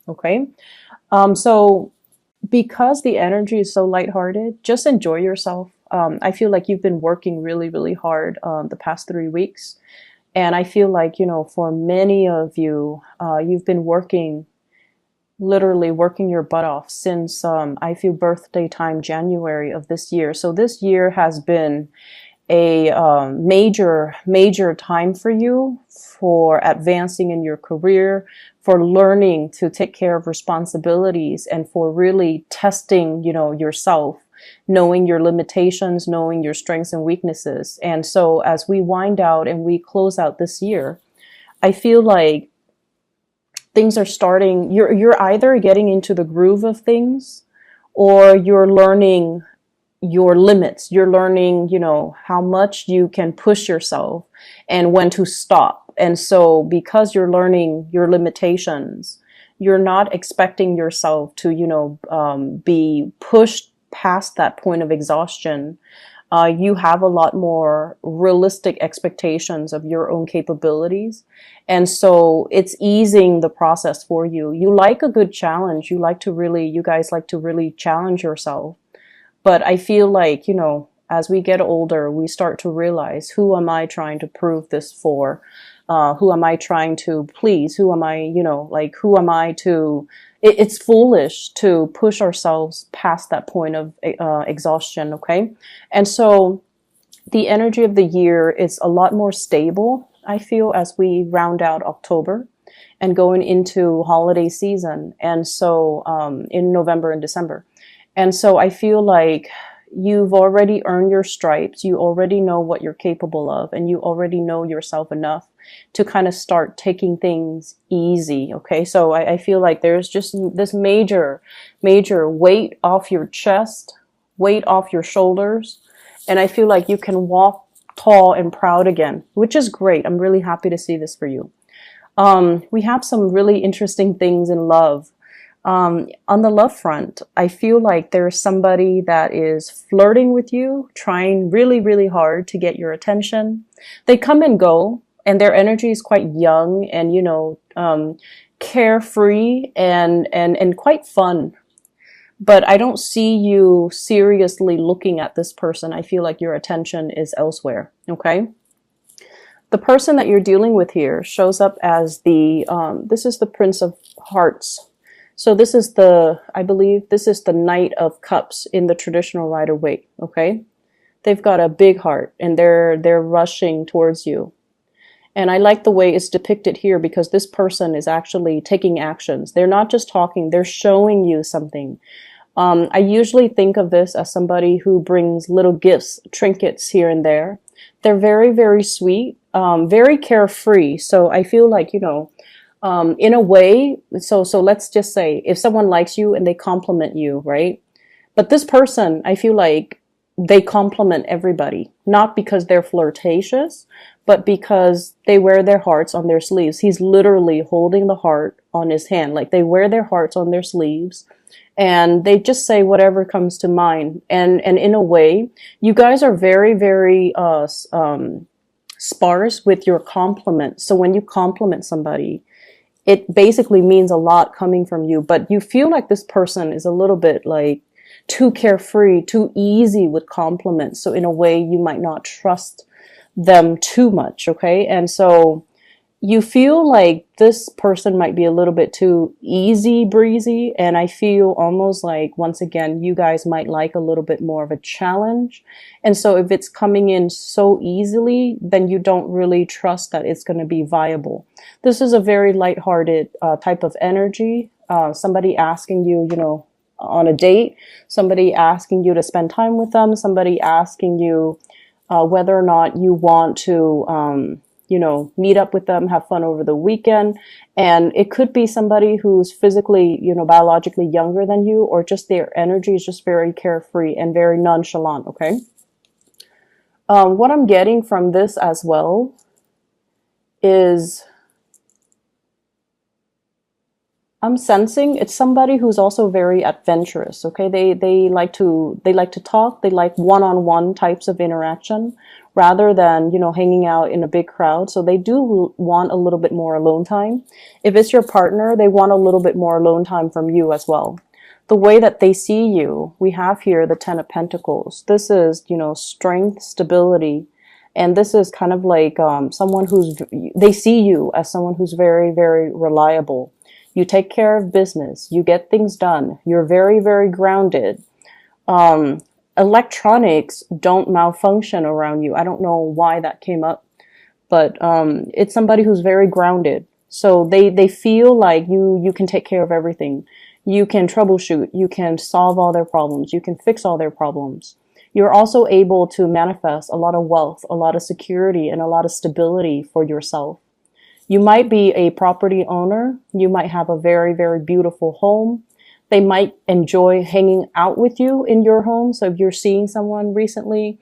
Okay. So because the energy is so lighthearted, just enjoy yourself. I feel like you've been working really, really hard the past 3 weeks. And I feel like, for many of you, you've been working, literally working your butt off since I feel birthday time January of this year. So this year has been a major, major time for you for advancing in your career, for learning to take care of responsibilities, and for really testing, yourself, knowing your limitations, knowing your strengths and weaknesses. And so as we wind out and we close out this year, I feel like things are starting, you're either getting into the groove of things or you're learning your limits. You're learning, how much you can push yourself and when to stop. And so because you're learning your limitations, you're not expecting yourself to, be pushed past that point of exhaustion. You have a lot more realistic expectations of your own capabilities. And so it's easing the process for you. You like a good challenge. You guys like to really challenge yourself. But I feel like, as we get older, we start to realize, who am I trying to prove this for? Who am I trying to please? Who am I, who am I to, it's foolish to push ourselves past that point of exhaustion. Okay. And so the energy of the year is a lot more stable, I feel, as we round out October and going into holiday season. And so, in November and December. And so I feel like you've already earned your stripes. You already know what you're capable of, and you already know yourself enough to kind of start taking things easy. Okay. So I feel like there's just this major, major weight off your chest, weight off your shoulders. And I feel like you can walk tall and proud again, which is great. I'm really happy to see this for you. We have some really interesting things in love. On the love front, I feel like there's somebody that is flirting with you, trying really, really hard to get your attention. They come and go, and their energy is quite young and, carefree and quite fun. But I don't see you seriously looking at this person. I feel like your attention is elsewhere. Okay. The person that you're dealing with here shows up as this is the Prince of Hearts. So I believe this is the Knight of Cups in the traditional Rider-Waite, okay? They've got a big heart and they're rushing towards you. And I like the way it's depicted here because this person is actually taking actions. They're not just talking, they're showing you something. I usually think of this as somebody who brings little gifts, trinkets here and there. They're very, very sweet, very carefree. So I feel like, in a way, so let's just say if someone likes you and they compliment you, right? But this person, I feel like they compliment everybody, not because they're flirtatious, but because they wear their hearts on their sleeves. He's literally holding the heart on his hand. Like they wear their hearts on their sleeves and they just say whatever comes to mind. And in a way, you guys are very, very, sparse with your compliments. So when you compliment somebody, it basically means a lot coming from you, but you feel like this person is a little bit like too carefree, too easy with compliments. So in a way, you might not trust them too much. Okay. And so you feel like this person might be a little bit too easy breezy. And I feel almost like, once again, you guys might like a little bit more of a challenge. And so if it's coming in so easily, then you don't really trust that it's going to be viable. This is a very lighthearted type of energy. Somebody asking you, on a date, somebody asking you to spend time with them, somebody asking you whether or not you want to, meet up with them, have fun over the weekend. And it could be somebody who's physically, biologically younger than you, or just their energy is just very carefree and very nonchalant. Okay. What I'm getting from this as well is I'm sensing it's somebody who's also very adventurous. Okay, they like to talk. They like one-on-one types of interaction rather than hanging out in a big crowd. So they do want a little bit more alone time. If it's your partner, they want a little bit more alone time from you as well. The way that they see you, we have here the Ten of Pentacles. This is strength, stability, and this is kind of like someone who's they see you as someone who's very, very reliable. You take care of business. You get things done. You're very, very grounded. Um, Electronics don't malfunction around you. I don't know why that came up, but it's somebody who's very grounded. So they feel like you can take care of everything. You can troubleshoot. You can solve all their problems. You can fix all their problems. You're also able to manifest a lot of wealth, a lot of security, and a lot of stability for yourself. You might be a property owner. You might have a very, very beautiful home. They might enjoy hanging out with you in your home. So if you're seeing someone recently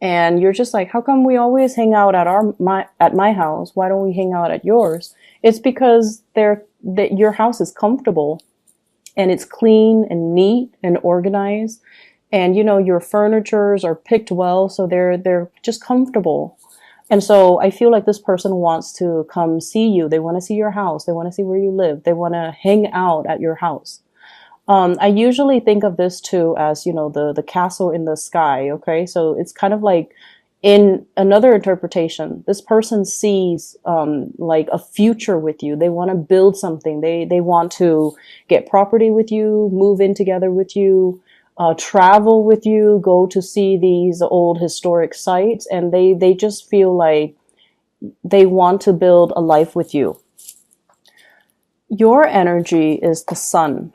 and you're just like, how come we always hang out at my house? Why don't we hang out at yours? It's because that your house is comfortable and it's clean and neat and organized. And your furnitures are picked well, so they're just comfortable. And so I feel like this person wants to come see you. They want to see your house. They want to see where you live. They want to hang out at your house. I usually think of this too as, the castle in the sky. Okay. So it's kind of like in another interpretation, this person sees, like a future with you. They want to build something. They want to get property with you, move in together with you, travel with you, go to see these old historic sites, and they just feel like they want to build a life with you. Your energy is the sun.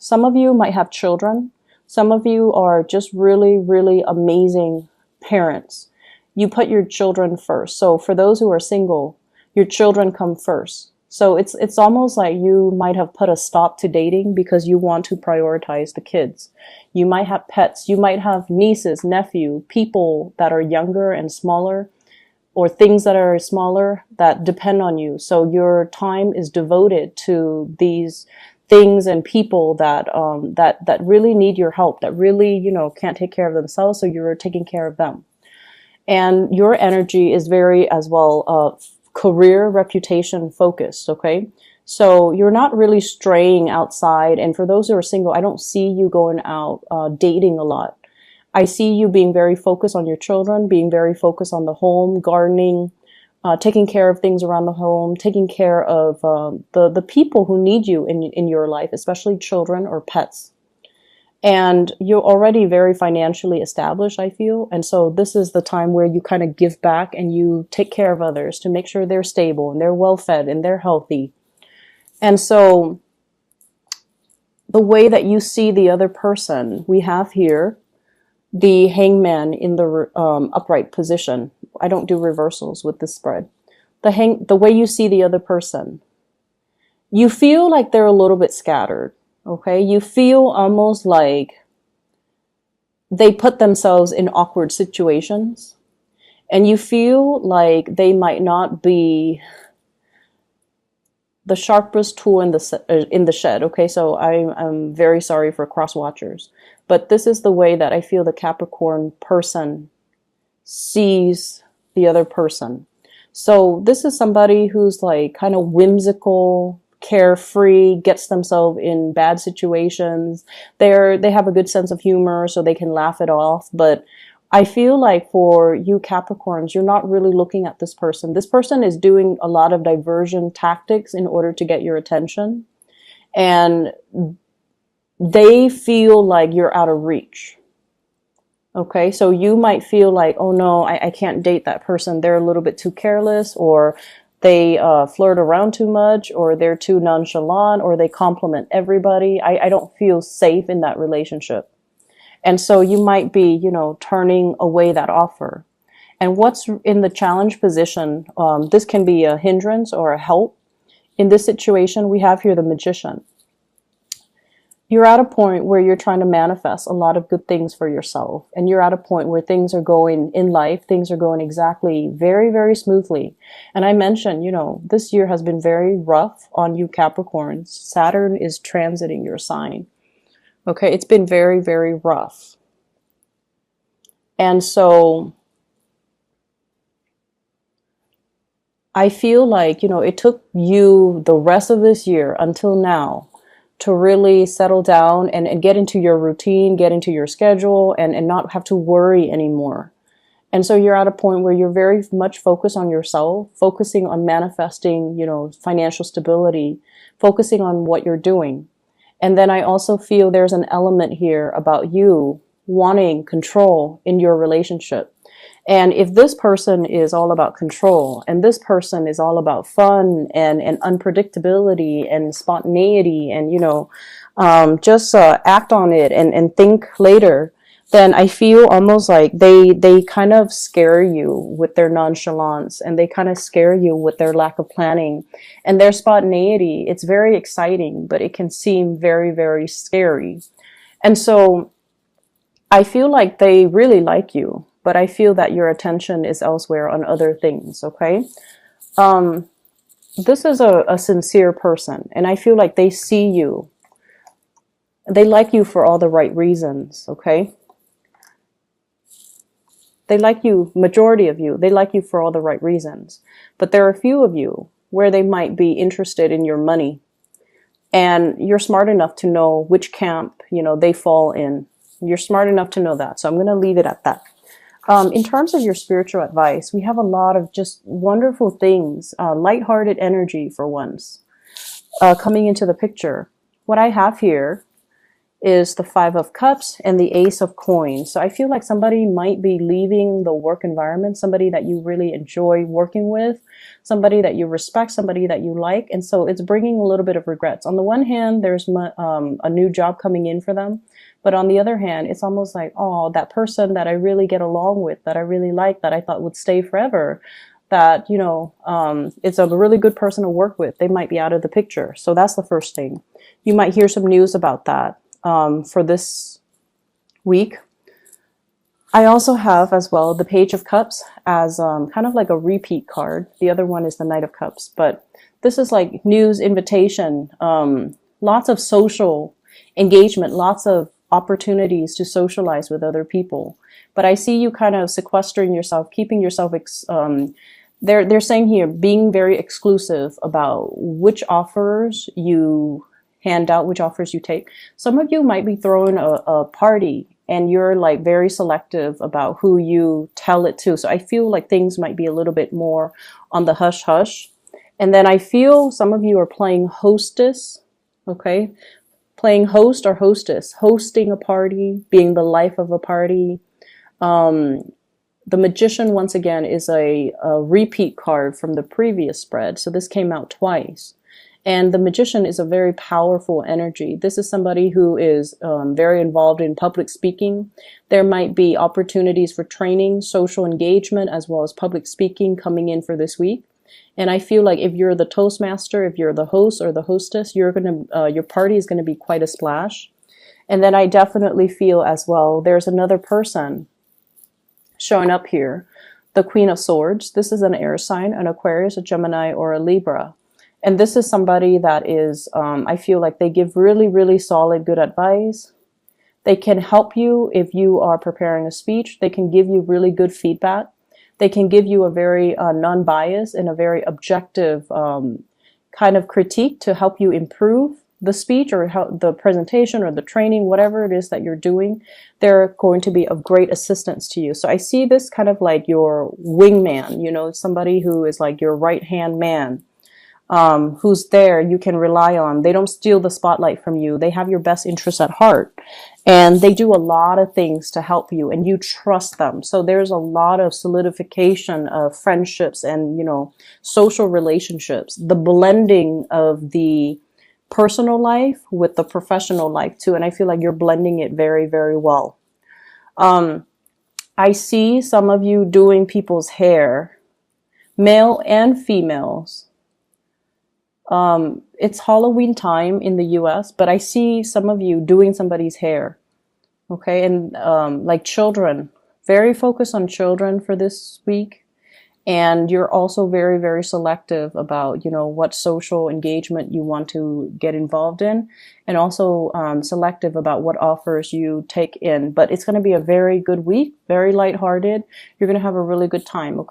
Some of you might have children. Some of you are just really, really amazing parents. You put your children first. So for those who are single, your children come first. So it's almost like you might have put a stop to dating because you want to prioritize the kids. You might have pets. You might have nieces, nephew, people that are younger and smaller, or things that are smaller that depend on you. So your time is devoted to these things and people that really need your help, that really, can't take care of themselves. So you're taking care of them. And your energy is very, as well, career, reputation focused. Okay. So you're not really straying outside. And for those who are single, I don't see you going out, dating a lot. I see you being very focused on your children, being very focused on the home, gardening, taking care of things around the home, taking care of the people who need you in your life, especially children or pets. And you're already very financially established, I feel. And so this is the time where you kind of give back and you take care of others to make sure they're stable and they're well fed and they're healthy. And so the way that you see the other person, we have here the hangman in the upright position. I don't do reversals with this spread. The way you see the other person, you feel like they're a little bit scattered. Okay. You feel almost like they put themselves in awkward situations, and you feel like they might not be the sharpest tool in the shed. Okay. So I'm very sorry for cross watchers, but this is the way that I feel the Capricorn person sees the other person. So this is somebody who's like kind of whimsical, carefree, gets themselves in bad situations. They have a good sense of humor, so they can laugh it off. But I feel like for you Capricorns, you're not really looking at this person. This person is doing a lot of diversion tactics in order to get your attention. And they feel like you're out of reach. Okay, so you might feel like, oh no, I can't date that person. They're a little bit too careless, or they flirt around too much, or they're too nonchalant, or they compliment everybody. I don't feel safe in that relationship. And so you might be, turning away that offer. And what's in the challenge position, this can be a hindrance or a help. In this situation, we have here the Magician. you're at a point where you're trying to manifest a lot of good things for yourself. And you're at a point where things are going in life, things are going exactly very, very smoothly. And I mentioned, this year has been very rough on you Capricorns. Saturn is transiting your sign. Okay, it's been very, very rough. And so I feel like, it took you the rest of this year until now to really settle down and get into your routine, get into your schedule, and not have to worry anymore. And so you're at a point where you're very much focused on yourself, focusing on manifesting, financial stability, focusing on what you're doing. And then I also feel there's an element here about you wanting control in your relationship. And if this person is all about control and this person is all about fun and unpredictability and spontaneity and, just act on it and think later, then I feel almost like they kind of scare you with their nonchalance, and they kind of scare you with their lack of planning and their spontaneity. It's very exciting, but it can seem very, very scary. And so I feel like they really like you, but I feel that your attention is elsewhere on other things, okay? This is a sincere person, and I feel like they see you. They like you for all the right reasons, okay? They like you, majority of you, they like you for all the right reasons. But there are a few of you where they might be interested in your money. And you're smart enough to know which camp, they fall in. You're smart enough to know that. So I'm going to leave it at that. In terms of your spiritual advice, we have a lot of just wonderful things, lighthearted energy for once, coming into the picture. What I have here is the 5 of Cups and the Ace of Coins. So I feel like somebody might be leaving the work environment, somebody that you really enjoy working with, somebody that you respect, somebody that you like. And so it's bringing a little bit of regrets. On the one hand, there's a new job coming in for them. But on the other hand, it's almost like, oh, that person that I really get along with, that I really like, that I thought would stay forever, that, it's a really good person to work with. They might be out of the picture. So that's the first thing. You might hear some news about that for this week. I also have as well the Page of Cups as kind of like a repeat card. The other one is the Knight of Cups. But this is like news, invitation, lots of social engagement, lots of opportunities to socialize with other people. But I see you kind of sequestering yourself, keeping yourself, they're saying here, being very exclusive about which offers you hand out, which offers you take. Some of you might be throwing a party and you're like very selective about who you tell it to. So I feel like things might be a little bit more on the hush hush. And then I feel some of you are playing hostess, okay? Playing host or hostess, hosting a party, being the life of a party. The Magician, once again, is a repeat card from the previous spread. So this came out twice. And the Magician is a very powerful energy. This is somebody who is very involved in public speaking. There might be opportunities for training, social engagement, as well as public speaking coming in for this week. And I feel like if you're the Toastmaster, if you're the host or the hostess, your party is going to be quite a splash. And then I definitely feel as well, there's another person showing up here, the Queen of Swords. This is an air sign, an Aquarius, a Gemini, or a Libra. And this is somebody that is, I feel like they give really, really solid, good advice. They can help you if you are preparing a speech. They can give you really good feedback. They can give you a very non-biased and a very objective kind of critique to help you improve the speech or the presentation or the training, whatever it is that you're doing. They're going to be of great assistance to you. So I see this kind of like your wingman, somebody who is like your right-hand man. Who's there, you can rely on. They don't steal the spotlight from you. They have your best interests at heart. And they do a lot of things to help you, and you trust them. So there's a lot of solidification of friendships and, social relationships. The blending of the personal life with the professional life too. And I feel like you're blending it very, very well. I see some of you doing people's hair, male and females. It's Halloween time in the US, but I see some of you doing somebody's hair. Okay. And like children, very focused on children for this week. And you're also very, very selective about, you know, what social engagement you want to get involved in, and also selective about what offers you take in. But it's going to be a very good week, very lighthearted. You're going to have a really good time. Okay?